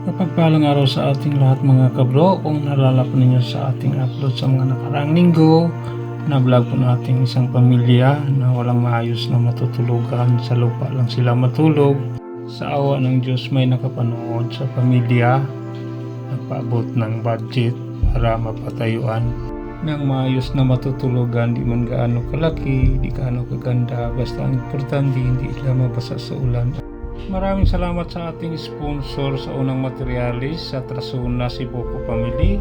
Mapagpalang araw sa ating lahat mga kabro. Kung naalala po ninyo sa ating upload sa mga nakaraang linggo, na vlog po natin isang pamilya na walang maayos na matutulugan, sa lupa lang sila matulog. Sa awa ng Diyos may nakapanood sa pamilya, nagpaabot ng budget para mapatayuan ng maayos na matutulugan. Di man gaano kalaki, di gaano kaganda, basta ang importante hindi sila mabasa sa ulan. Maraming salamat sa ating sponsor sa unang materialis sa Trasuna Sibuko Family.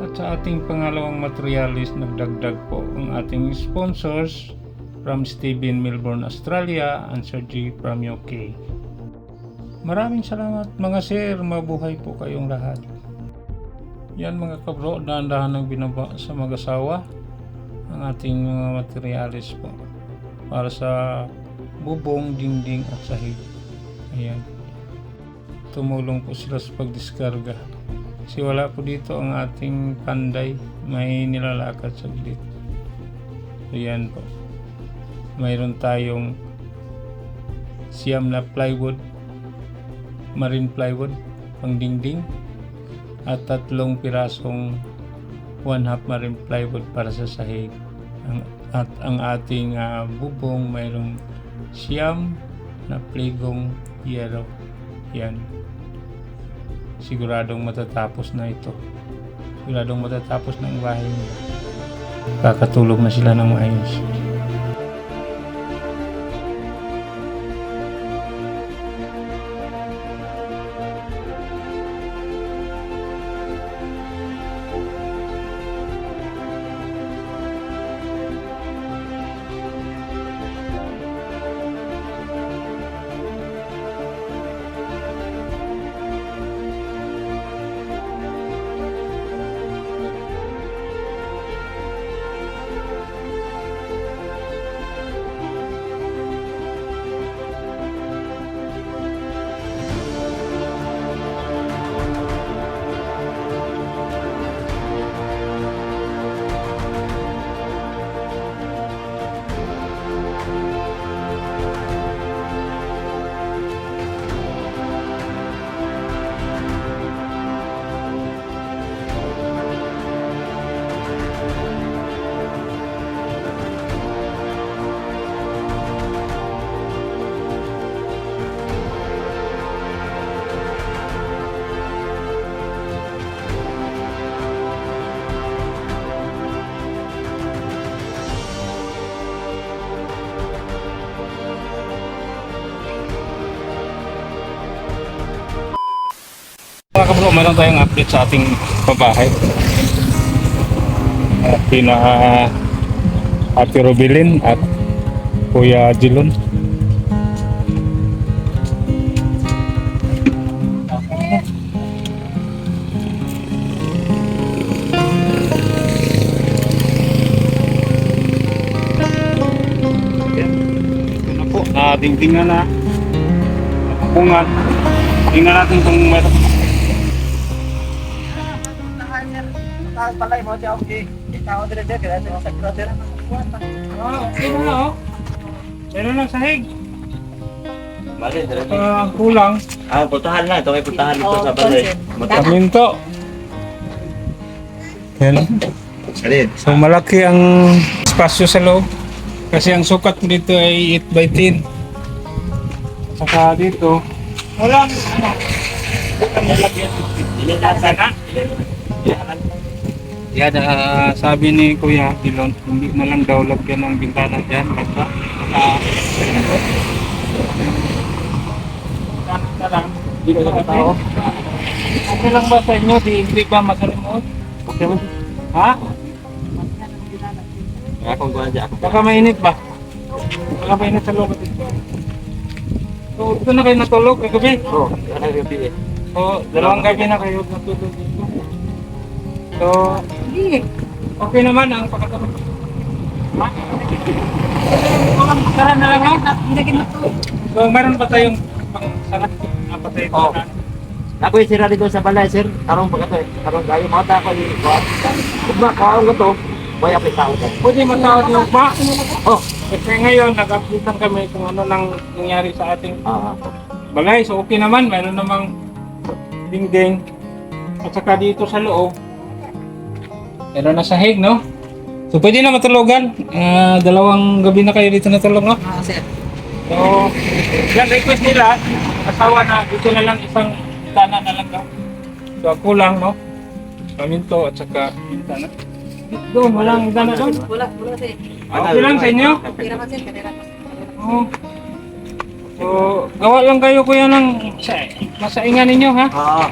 At sa ating pangalawang materialis, nagdagdag po ang ating sponsors from Stephen, Melbourne, Australia, and Sergi from UK. Maraming salamat mga sir, mabuhay po kayong lahat. Yan mga kabro, dahan-dahan ng binaba sa mag-asawa ang ating mga materialis po para sa bubong, dingding at sahig. Ayan, tumulong po sila sa pagdiskarga kasi wala po dito ang ating panday, may nilalakad saglit. Ayan po, mayroon tayong siyam na plywood, marine plywood pang dingding, at 3 pirasong 1/2 marine plywood para sa sahig. At ang ating bubong mayroong siyam na pligong yero. Yan, siguradong matatapos na ito, siguradong matatapos na ang bahay nila, kakatulog na sila ng maayos. Mga kabro, meron tayong update sa ating pabahay. Pina Ate Robilin at Kuya Jilon. Ito na po, dingdingan na, napupungan. Tingnan natin kung meron. Palay mo siya, okay. Tao dire dire kaya sa brother. Okay na oh. Meron lang sahig. Mali dire. Kulang. Putahan na, ito may putahan dito sa balay. Kaminto. Yan. Salid. So malaki ang espasyo sa loob. Kasi ang sukat dito ay 8 by 10. Saka dito, walang ano. Yan, sabi ni Kuya Dilon, hindi na lang daw lagyan ng bintana dyan. Basta, na lang, hindi ka sa tao. Okay lang ba sa inyo? Hindi ba masalimot? Okay mo. Ha? Akong kuha dyan. Baka mainit ba? Baka mainit sa loob. So, ito na kayo natulog kagabi? Oo, ano yung pili? So, 2 gabi na kayo natulog dito. So, okay naman ang pakatulog. Ha? Sara na lang ha? So, meron pa tayong pang-sarat na patay ko na. Ako yung sira dito sa balay, sir. Tarong pa ka to eh. Tarong kayo, mga tako yung kuha. Kung ba, kaong ko to, Kaya may tao ka. Pwede matawag ng pa. Oh. Kasi ngayon, nag-updatean kami kung ano nang nangyari sa ating Ah. balay. So okay naman, mayroon namang dingding. At saka dito sa loob, meron na sahig, no? So pwede na matulugan. Dalawang gabi na kayo dito natulog, no? Sir. So, yan request nila, asawa na dito na lang isang bintana na lang daw. So ako lang, no? Paminto at saka bintana. Doon, walang bintana doon. Wala sir. Okay lang sa inyo? Okay naman sir, kanina pa. Oo. So, gawa lang kayo kuya ng masaingan ninyo, ha? Oo.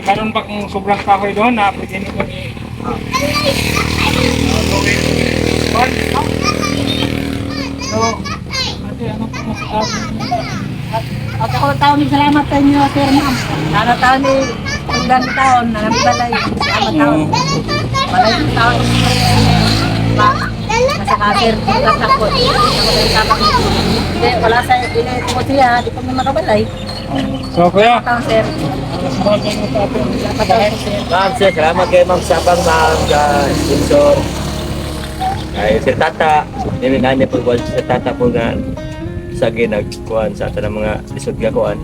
Karon pa kung sobrang kahoy doon na pwede nyo kung So, ate, ano po masasabi? At ako taon salamat sa inyo sir ma'am. Nana taon ni pagdan taon na nabalay. Salamat taon. Balay ng taon. Nasa sir, lakas ako. Hindi, wala sa ini ko siya, di ko makabalay. So, kuya, Taon sir. salamat kayo sa atin. Salamat taon sir. Ma'am, sir, salamat kayo ma'am sa abang ma'am sa sponsor. Ay, Sir Tata, nilinaan niya pagwal sa Tata po nga sa ginagkuhan sa atin ng mga lisod nga kuhan.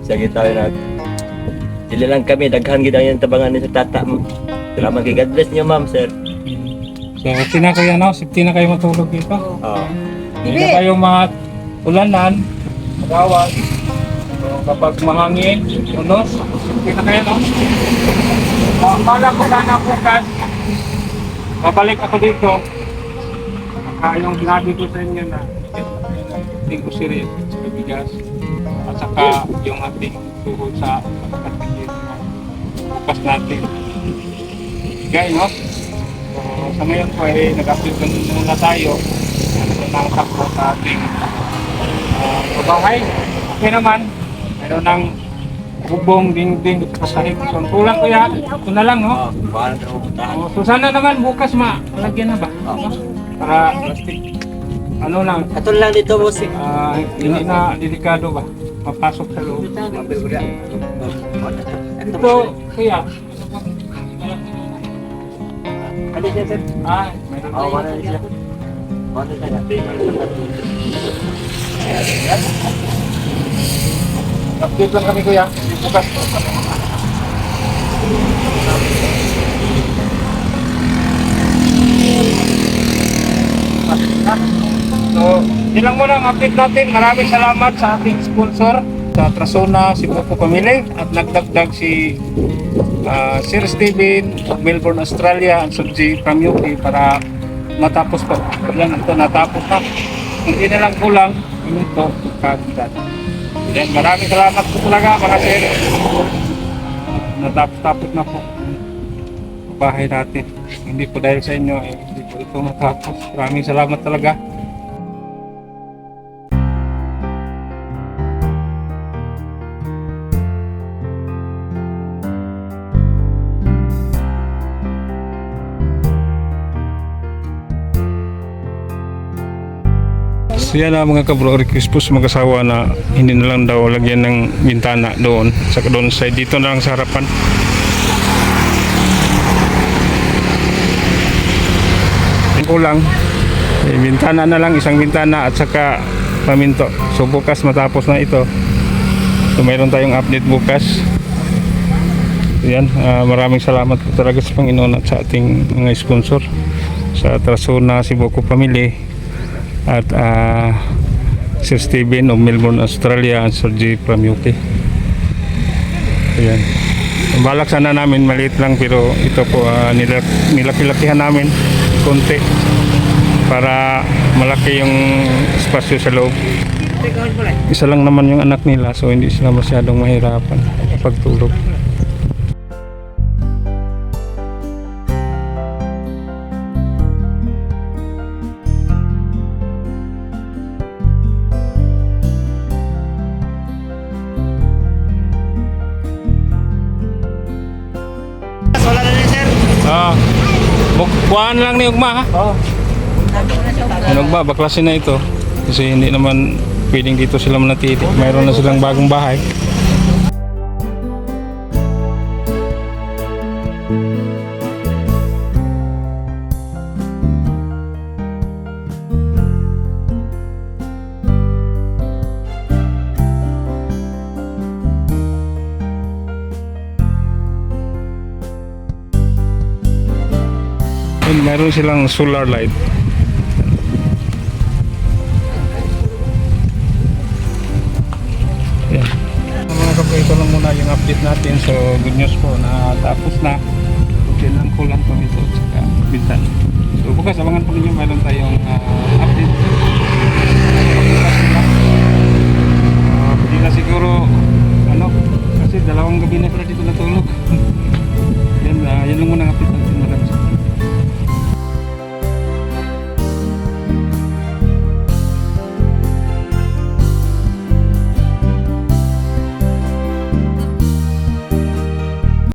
Sa tayo nag dili lang kami, daghan gid ang tabangan ni sa Tata. Salamat kay God bless niyo ma'am, sir. So, okay na kayo, no? Safety na kayo matulog dito. Oo. Hindi na kayo mga ulanan, magawan. So, kapag mahangin, unos, safety na kayo, no? Akala ko sana bukas, babalik ako dito. Yung sinabi ko sa inyo na ating usirin sa bigas at saka yung ating tuhod sa pagkatigil bukas natin. Gaya, no? So, sa ngayon po ay nag-update muna tayo ng takbo sa ating babahay. Okay naman, mayroon ng bubong, dingding, kasahig. So, kulang ko yan. Ito na lang, no? Paano tayo pupuntahan? So, sana naman bukas malagyan na ba? No? Para plastic. Ano lang, Ato lang dito, boss. hindi na delikado ba? Mapasok sa loob. Ito, kuya. Ano siya, sir? Mayroon Oo, wala na siya. Wala na siya. update lang kami kuya. Bukas. So, yun lang muna ang update natin. Maraming salamat sa ating sponsor sa Trasona, si Popo Pamili at nagdagdag si Sir Steven of Melbourne, Australia ang Subji from UK para matapos pa. Yan, ito natapos na. Hindi na lang kulang ito kaagad. Then maraming salamat po talaga mga sir. Natapos-tapos na po bahay natin. Hindi po dahil sa inyo, hindi po ito matapos. Maraming salamat talaga. So yan na mga kabro, request po sa mag-asawa na hindi na lang daw lagyan ng bintana doon sa doon side, dito na lang sa harapan. Kulang bintana na lang, isang bintana at saka paminto. So bukas matapos na ito. So mayroon tayong update bukas. Yan, maraming salamat po talaga sa Panginoon at sa ating mga sponsor sa Trasona, si Boko Family at Sir Steven of Melbourne, Australia and Sir G from UK. Ayan. Balak sana namin maliit lang pero ito po nilaki-lakihan namin konti para malaki yung espasyo sa loob. Isa lang naman yung anak nila so hindi sila masyadong mahirapan pagtulog. Wala na rin, sir. Kuhaan lang ni Ugma ha. Oo. Ano ba, baklasin na ito. Kasi hindi naman pwedeng dito sila manatili. Mayroon na silang bagong bahay. meron silang solar light. Yan. Mga kabro, ito lang muna yung update natin. So, good news po na tapos na. Okay lang ko lang po ito. Saka, bitan. So, bukas abangan po ninyo. Meron tayong